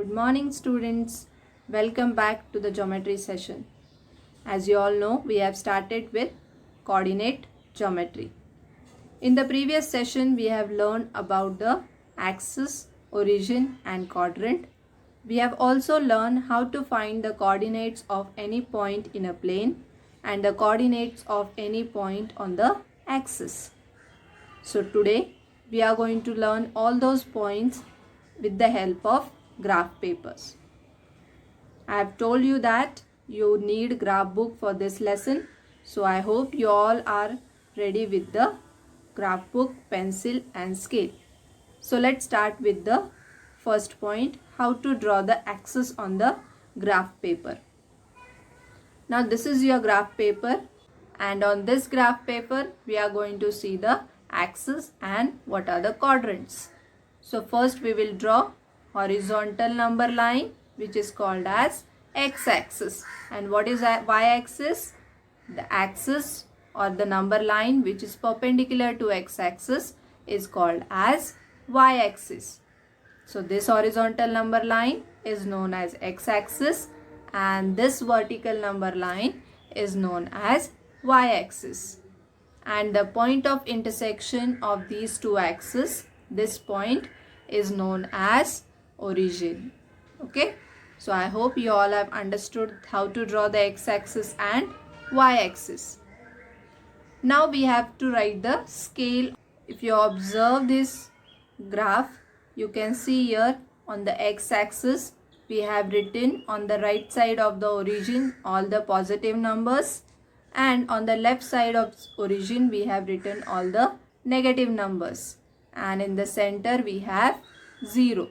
Good morning, students. Welcome back to the geometry session. As you all know, we have started with coordinate geometry. In the previous session, we have learned about the axis, origin and quadrant. We have also learned how to find the coordinates of any point in a plane and the coordinates of any point on the axis. So today, we are going to learn all those points with the help of graph papers. I have told you that you need graph book for this lesson. So I hope you all are ready with the graph book, pencil and scale. So let's start with the first point, how to draw the axis on the graph paper. Now this is your graph paper, and on this graph paper we are going to see the axis and what are the quadrants. So first we will draw horizontal number line, which is called as x-axis. And what is y-axis? The axis or the number line which is perpendicular to x-axis is called as y-axis. So this horizontal number line is known as x-axis and this vertical number line is known as y-axis. And the point of intersection of these two axes, this point is known as origin. Okay, so I hope you all have understood how to draw the x-axis and y-axis. Now we have to write the scale. If you observe this graph, you can see here on the x-axis we have written on the right side of the origin all the positive numbers, and on the left side of origin we have written all the negative numbers, and in the center we have 0.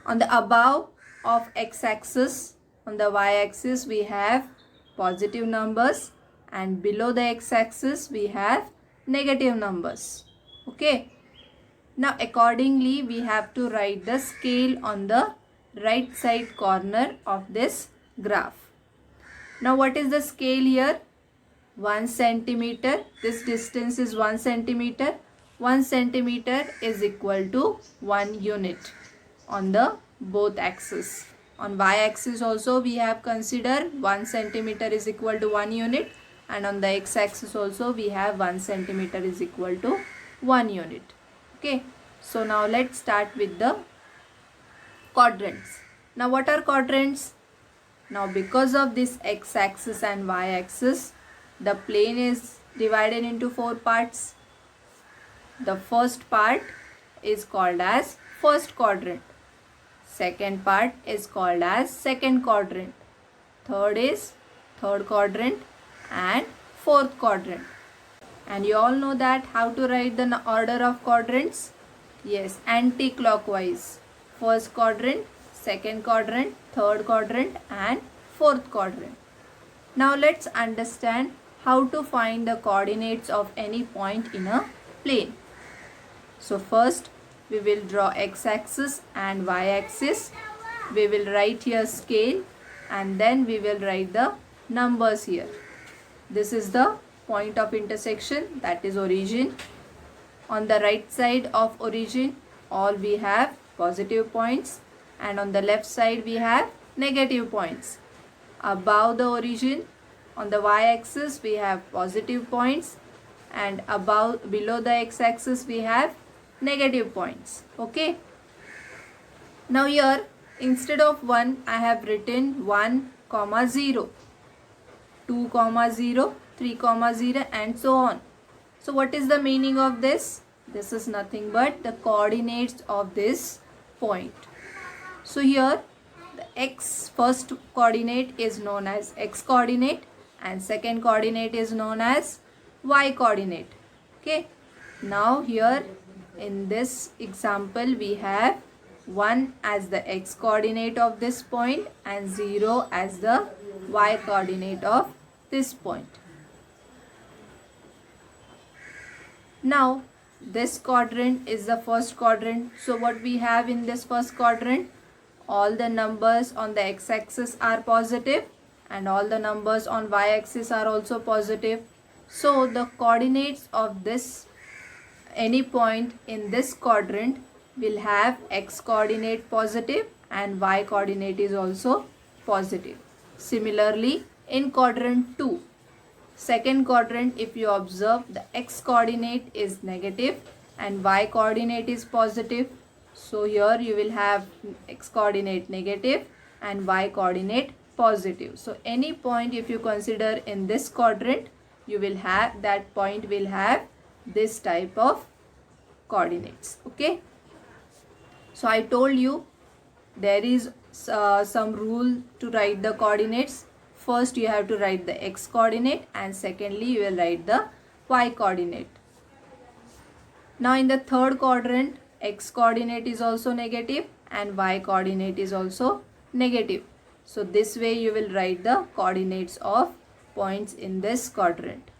On the above of x-axis, on the y-axis we have positive numbers, and below the x-axis we have negative numbers. Okay. Now accordingly we have to write the scale on the right side corner of this graph. Now what is the scale here? 1 centimeter. This distance is 1 centimeter. 1 centimeter is equal to 1 unit on the both axes. On y-axis also we have considered 1 centimeter is equal to 1 unit, and on the x-axis also we have 1 centimeter is equal to 1 unit. Okay, so now let's start with the quadrants. Now what are quadrants? Now because of this x-axis and y-axis, the plane is divided into 4 parts. The first part is called as first quadrant. Second part is called as second quadrant. Third is third quadrant and fourth quadrant. And you all know that how to write the order of quadrants? Yes, anti-clockwise. First quadrant, second quadrant, third quadrant and fourth quadrant. Now let's understand how to find the coordinates of any point in a plane. So first we will draw x-axis and y-axis. We will write here scale and then we will write the numbers here. This is the point of intersection, that is origin. On the right side of origin all we have positive points, and on the left side we have negative points. Above the origin on the y-axis we have positive points, and below the x-axis we have negative points. Okay, now here instead of 1 I have written 1, 0, 2, 0, 3, 0 and so on. So what is the meaning of this? This is nothing but the coordinates of this point. So here the x first coordinate is known as x coordinate and second coordinate is known as y coordinate. Okay, now here in this example we have 1 as the x coordinate of this point and 0 as the y coordinate of this point. Now this quadrant is the first quadrant. So what we have in this first quadrant? All the numbers on the x-axis are positive and all the numbers on y-axis are also positive. So the coordinates of this any point in this quadrant will have x coordinate positive and y coordinate is also positive. Similarly, in quadrant 2, second quadrant, if you observe, the x coordinate is negative and y coordinate is positive. So here you will have x coordinate negative and y coordinate positive. So any point if you consider in this quadrant, you will have, that point will have this type of coordinates. Okay. So I told you there is some rule to write the coordinates. First you have to write the x coordinate and secondly you will write the y coordinate. Now in the third quadrant, x coordinate is also negative and y coordinate is also negative. So this way you will write the coordinates of points in this quadrant.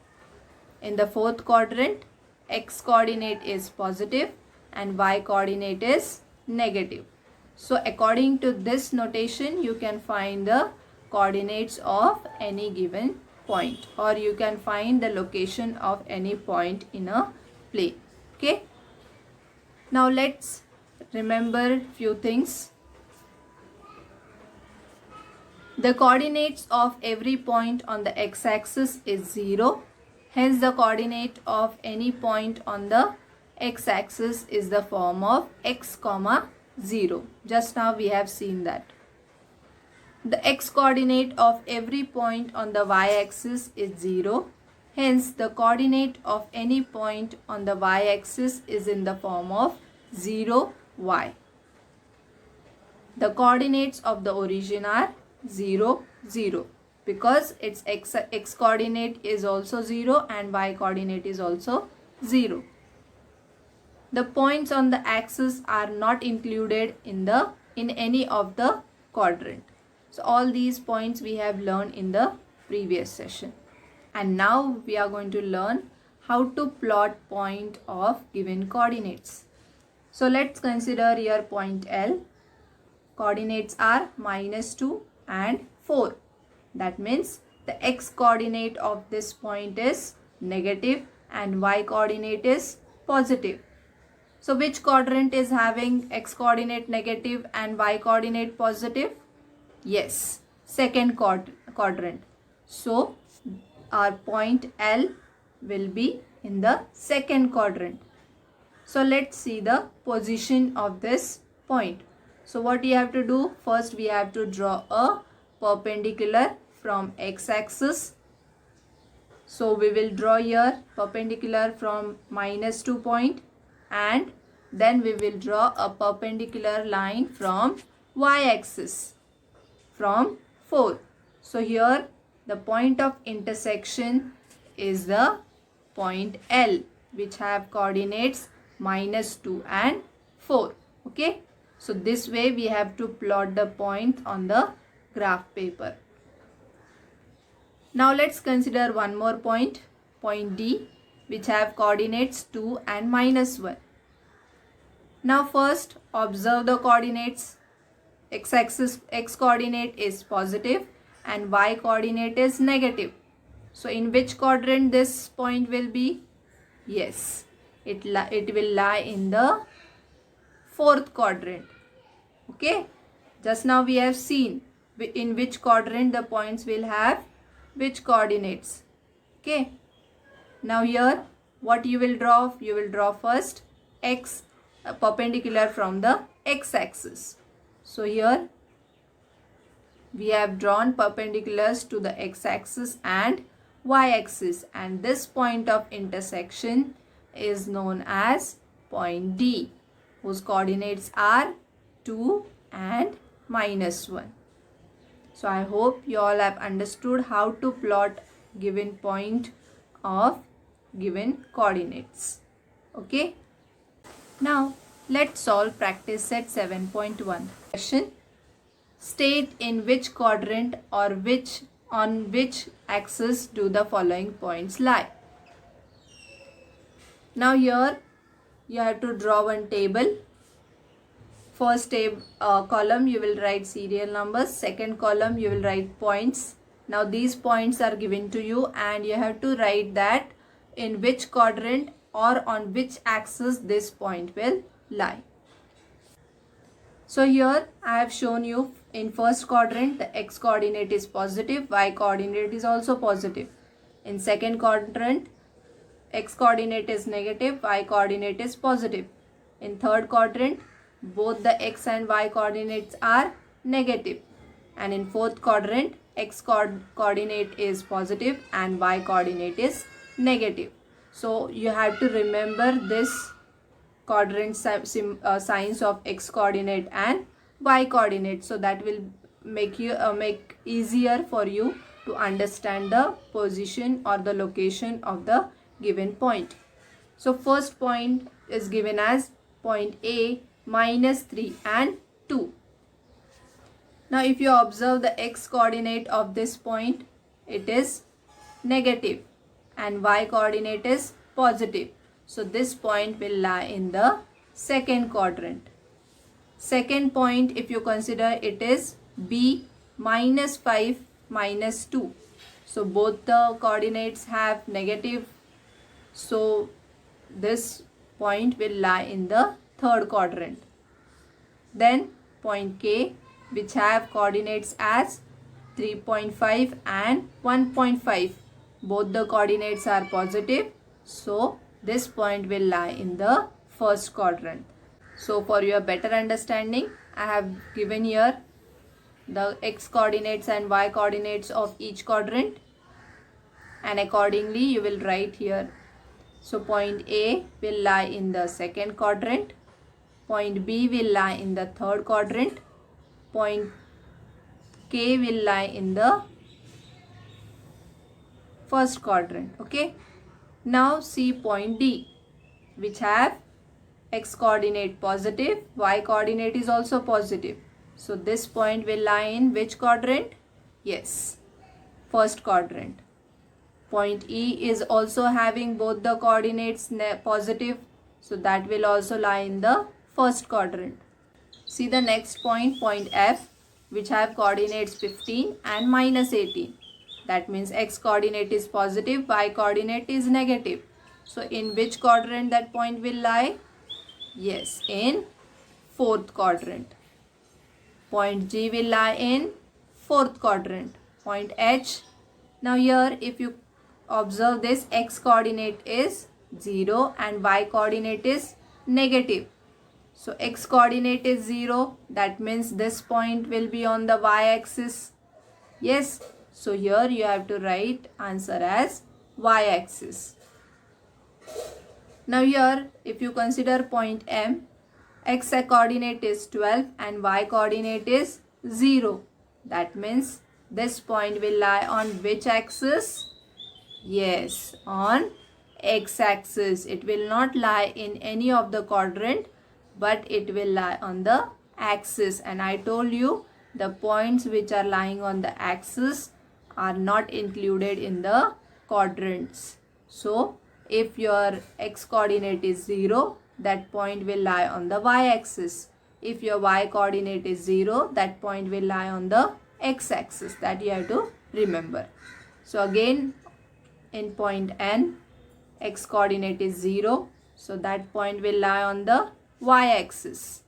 In the fourth quadrant, x coordinate is positive and y coordinate is negative. So according to this notation, you can find the coordinates of any given point, or you can find the location of any point in a plane. Okay. Now let's remember few things. The coordinates of every point on the x-axis is 0. Hence the coordinate of any point on the x-axis is the form of x comma 0. Just now we have seen that. The x coordinate of every point on the y-axis is 0. Hence the coordinate of any point on the y-axis is in the form of 0, y. The coordinates of the origin are 0, 0 because its x coordinate is also 0 and y coordinate is also 0. The points on the axis are not included in any of the quadrant. So all these points we have learned in the previous session. And now we are going to learn how to plot point of given coordinates. So let's consider here point L. Coordinates are -2 and 4. That means the x coordinate of this point is negative and y coordinate is positive. So which quadrant is having x coordinate negative and y coordinate positive? Yes, second quadrant. So our point L will be in the second quadrant. So let's see the position of this point. So what you have to do? First we have to draw a perpendicular from x-axis. So we will draw here perpendicular from -2 point, and then we will draw a perpendicular line from y-axis from 4. So here the point of intersection is the point L, which have coordinates -2 and 4. Okay. So this way we have to plot the point on the graph paper. Now let's consider one more point, point D, which have coordinates 2 and -1. Now first observe the coordinates. X-axis, x coordinate is positive and y coordinate is negative. So in which quadrant this point will be? Yes, it will lie in the fourth quadrant. Okay, just now we have seen in which quadrant the points will have which coordinates. Okay, now here what you will draw? You will draw first x perpendicular from the x-axis. So here we have drawn perpendiculars to the x-axis and y-axis, and this point of intersection is known as point D, whose coordinates are 2 and -1. So I hope you all have understood how to plot given point of given coordinates. Okay. Now let's solve practice set 7.1. Question: state in which quadrant or on which axis do the following points lie. Now here you have to draw one table. First column you will write serial numbers, second column you will write points. Now these points are given to you and you have to write that in which quadrant or on which axis this point will lie. So here I have shown you in first quadrant the x coordinate is positive, y coordinate is also positive. In second quadrant x coordinate is negative, y coordinate is positive. In third quadrant both the x and y coordinates are negative. And in fourth quadrant x coordinate is positive and y coordinate is negative. So you have to remember this quadrant signs of x coordinate and y coordinate, so that will make easier for you to understand the position or the location of the given point. So first point is given as point A -3 and 2. Now if you observe the x coordinate of this point, it is negative and y coordinate is positive. So this point will lie in the second quadrant. Second point, if you consider, it is B -5 -2. So both the coordinates have negative. So this point will lie in the third quadrant. Then point K, which have coordinates as 3.5 and 1.5. Both the coordinates are positive. So this point will lie in the first quadrant. So for your better understanding, I have given here the x coordinates and y coordinates of each quadrant, and accordingly you will write here. So point A will lie in the second quadrant, point B will lie in the third quadrant, point K will lie in the first quadrant. Okay. Now see point D, which have x coordinate positive, y coordinate is also positive. So this point will lie in which quadrant? Yes, first quadrant. Point E is also having both the coordinates positive. So that will also lie in the first quadrant. See the next point, point F, which have coordinates 15 and -18. That means x coordinate is positive, y coordinate is negative. So in which quadrant that point will lie? Yes, in fourth quadrant. Point G will lie in fourth quadrant. Point H. Now here if you observe this, x coordinate is 0 and y coordinate is negative. So x coordinate is 0. That means this point will be on the y-axis. Yes. So here you have to write answer as y-axis. Now here if you consider point M, x coordinate is 12 and y coordinate is 0. That means this point will lie on which axis? Yes, on x-axis. It will not lie in any of the quadrant, but it will lie on the axis. And I told you the points which are lying on the axis are not included in the quadrants. So if your x coordinate is 0, that point will lie on the y-axis. If your y coordinate is 0, that point will lie on the x-axis. That you have to remember. So again, in point N, x coordinate is 0. So that point will lie on the y-axis.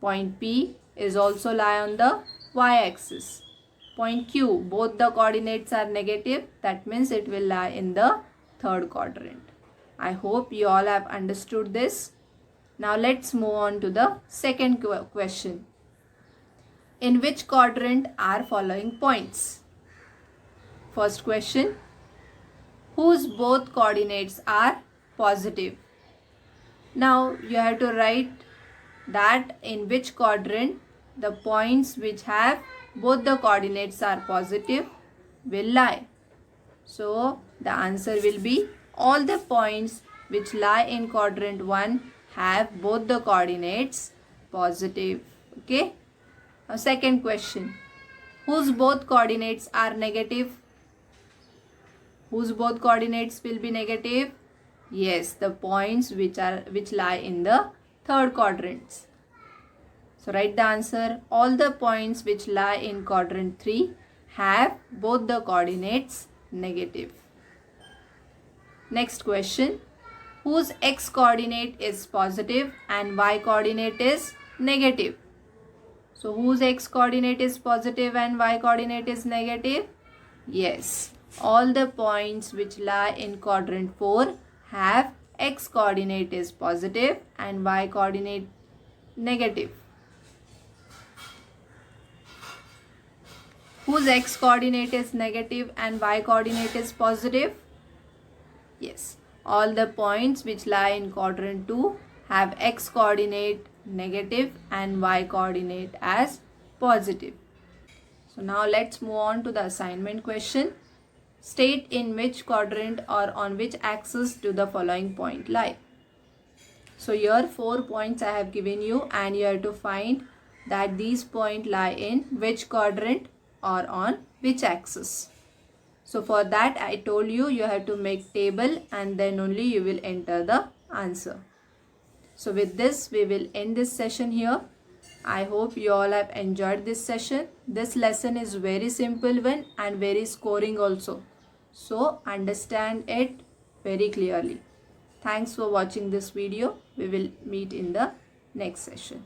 Point P is also lie on the y-axis. Point Q, both the coordinates are negative. That means it will lie in the third quadrant. I hope you all have understood this. Now let's move on to the second question. In which quadrant are following points? First question, whose both coordinates are positive? Now you have to write that in which quadrant the points which have both the coordinates are positive will lie. So the answer will be all the points which lie in quadrant 1 have both the coordinates positive. Okay. Now second question, whose both coordinates are negative? Whose both coordinates will be negative? Yes, the points which lie in the third quadrants. So write the answer. All the points which lie in quadrant 3 have both the coordinates negative. Next question, whose x coordinate is positive and y coordinate is negative. So whose x coordinate is positive and y coordinate is negative? Yes, all the points which lie in quadrant 4 have x coordinate is positive and y coordinate negative. Whose x coordinate is negative and y coordinate is positive? Yes, all the points which lie in quadrant 2 have x coordinate negative and y coordinate as positive. So now let's move on to the assignment question. State in which quadrant or on which axis do the following point lie. So here 4 points I have given you and you have to find that these points lie in which quadrant or on which axis. So for that I told you have to make table and then only you will enter the answer. So with this we will end this session here. I hope you all have enjoyed this session. This lesson is very simple one and very scoring also. So understand it very clearly. Thanks for watching this video. We will meet in the next session.